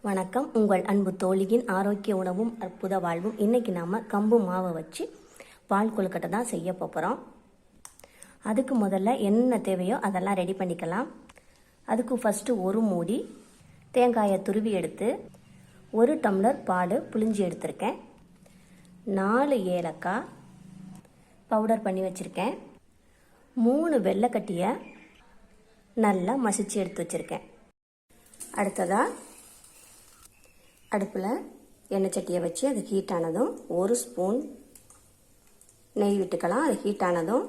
வணக்கம். உங்கள் அன்பு தோழியின் ஆரோக்கிய உணவும் அற்புத வாழ்வும். இன்றைக்கி நாம் கம்பு மாவை வச்சு பால் கொழுக்கட்டை தான் செய்ய போகிறோம். அதுக்கு முதல்ல என்ன தேவையோ அதெல்லாம் ரெடி பண்ணிக்கலாம். அதுக்கு ஃபஸ்ட்டு ஒரு மூடி தேங்காயை துருவி எடுத்து 1 டம்ளர் பால் புளிஞ்சி எடுத்திருக்கேன். 4 ஏலக்காய் பவுடர் பண்ணி வச்சுருக்கேன். 3 வெள்ளைக்கட்டியை நல்லா மசிச்சு எடுத்து வச்சுருக்கேன். அடுத்ததாக அடுப்பில் எண்ணெய் சட்டியை வச்சு அது ஹீட் ஆனதும் 1 ஸ்பூன் நெய் விட்டுக்கலாம். அது ஹீட் ஆனதும்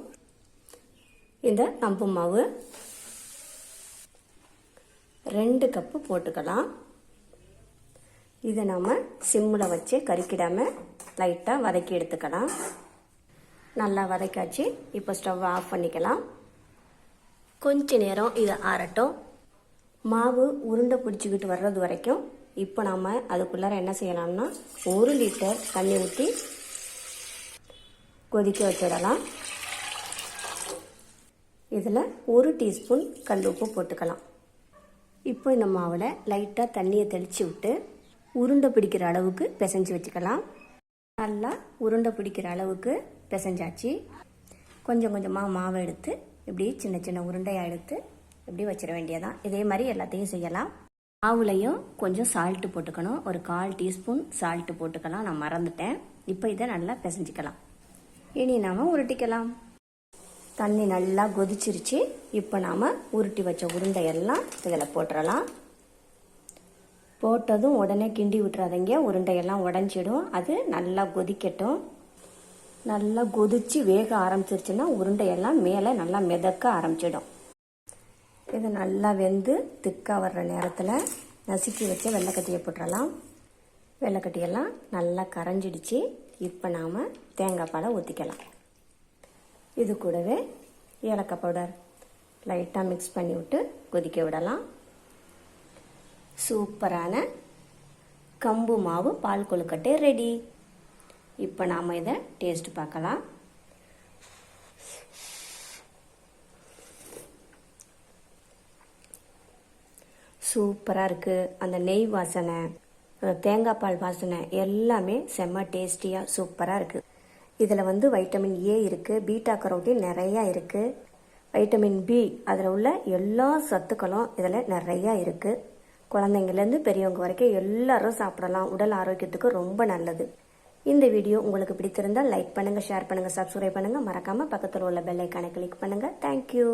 இந்த கம்பு மாவு 2 கப்பு போட்டுக்கலாம். இதை நாம் சிம்மில் வச்சு கருக்கிடாமல் லைட்டாக வதக்கி எடுத்துக்கலாம். நல்லா வதக்காச்சு. இப்போ ஸ்டவ் ஆஃப் பண்ணிக்கலாம். கொஞ்ச நேரம் இதை ஆறட்டும். மாவு உருண்டை பிடிச்சிக்கிட்டு வர்றது வரைக்கும் இப்போ நாம் அதுக்குள்ளார என்ன செய்யலாம்னா 1 லிட்டர் தண்ணி ஊற்றி கொதிக்க வச்சிடலாம். இதில் 1 டீஸ்பூன் கல் உப்பு போட்டுக்கலாம். இப்போ இந்த மாவில் லைட்டாக தண்ணியை தெளித்து விட்டு உருண்டை பிடிக்கிற அளவுக்கு பிசைஞ்சு வச்சுக்கலாம். நல்லா உருண்டை பிடிக்கிற அளவுக்கு பிசைஞ்சாச்சு. கொஞ்சம் கொஞ்சமாக மாவை எடுத்து இப்படி சின்ன சின்ன உருண்டையாக எடுத்து இப்படி வச்சிட வேண்டியதான். இதே மாதிரி எல்லாத்தையும் செய்யலாம். மாவுலையும் கொஞ்சம் சால்ட்டு போட்டுக்கணும். ஒரு 1/4 டீஸ்பூன் சால்ட்டு போட்டுக்கலாம். நான் மறந்துட்டேன். இப்போ இதை நல்லா பிசைஞ்சிக்கலாம். இனி நாம் உருட்டிக்கலாம். தண்ணி நல்லா கொதிச்சிருச்சு. இப்போ நாம் உருட்டி வச்ச உருண்டையெல்லாம் இதில் போட்டுடலாம். போட்டதும் உடனே கிண்டி விட்டுறாதீங்க, உருண்டையெல்லாம் உடஞ்சிடும். அது நல்லா கொதிக்கட்டும். நல்லா கொதித்து வேக ஆரம்பிச்சிருச்சுன்னா உருண்டையெல்லாம் மேலே நல்லா மிதக்க ஆரம்பிச்சிடும். இது நல்லா வெந்து திக்காக வர்ற நேரத்தில் நசுக்கி வச்ச வெள்ளைக்கட்டியை போட்டுடலாம். வெள்ளைக்கட்டியெல்லாம் நல்லா கரைஞ்சிடுச்சு. இப்போ நாம் தேங்காய் பாலை ஊற்றிக்கலாம். இது கூடவே ஏலக்காய் பவுடர் லைட்டாக மிக்ஸ் பண்ணி விட்டு கொதிக்க விடலாம். சூப்பரான கம்பு மாவு பால் கொழுக்கட்டை ரெடி. இப்போ நாம் இதை டேஸ்ட் பார்க்கலாம். சூப்பராக இருக்குது. அந்த நெய் வாசனை, தேங்காய் பால் வாசனை எல்லாமே செம்ம டேஸ்டியாக சூப்பராக இருக்குது. இதில் வைட்டமின் ஏ இருக்குது, பீட்டா கரோட்டின் நிறையா இருக்குது, வைட்டமின் பி, அதில் உள்ள எல்லா சத்துக்களும் இதில் நிறையா இருக்குது. குழந்தைங்கள்லேருந்து பெரியவங்க வரைக்கும் எல்லாரும் சாப்பிடலாம். உடல் ஆரோக்கியத்துக்கு ரொம்ப நல்லது. இந்த வீடியோ உங்களுக்கு பிடித்திருந்தால் லைக் பண்ணுங்கள், ஷேர் பண்ணுங்கள், சப்ஸ்கிரைப் பண்ணுங்கள். மறக்காமல் பக்கத்தில் உள்ள பெல் ஐக்கானை கிளிக் பண்ணுங்கள். தேங்க்யூ.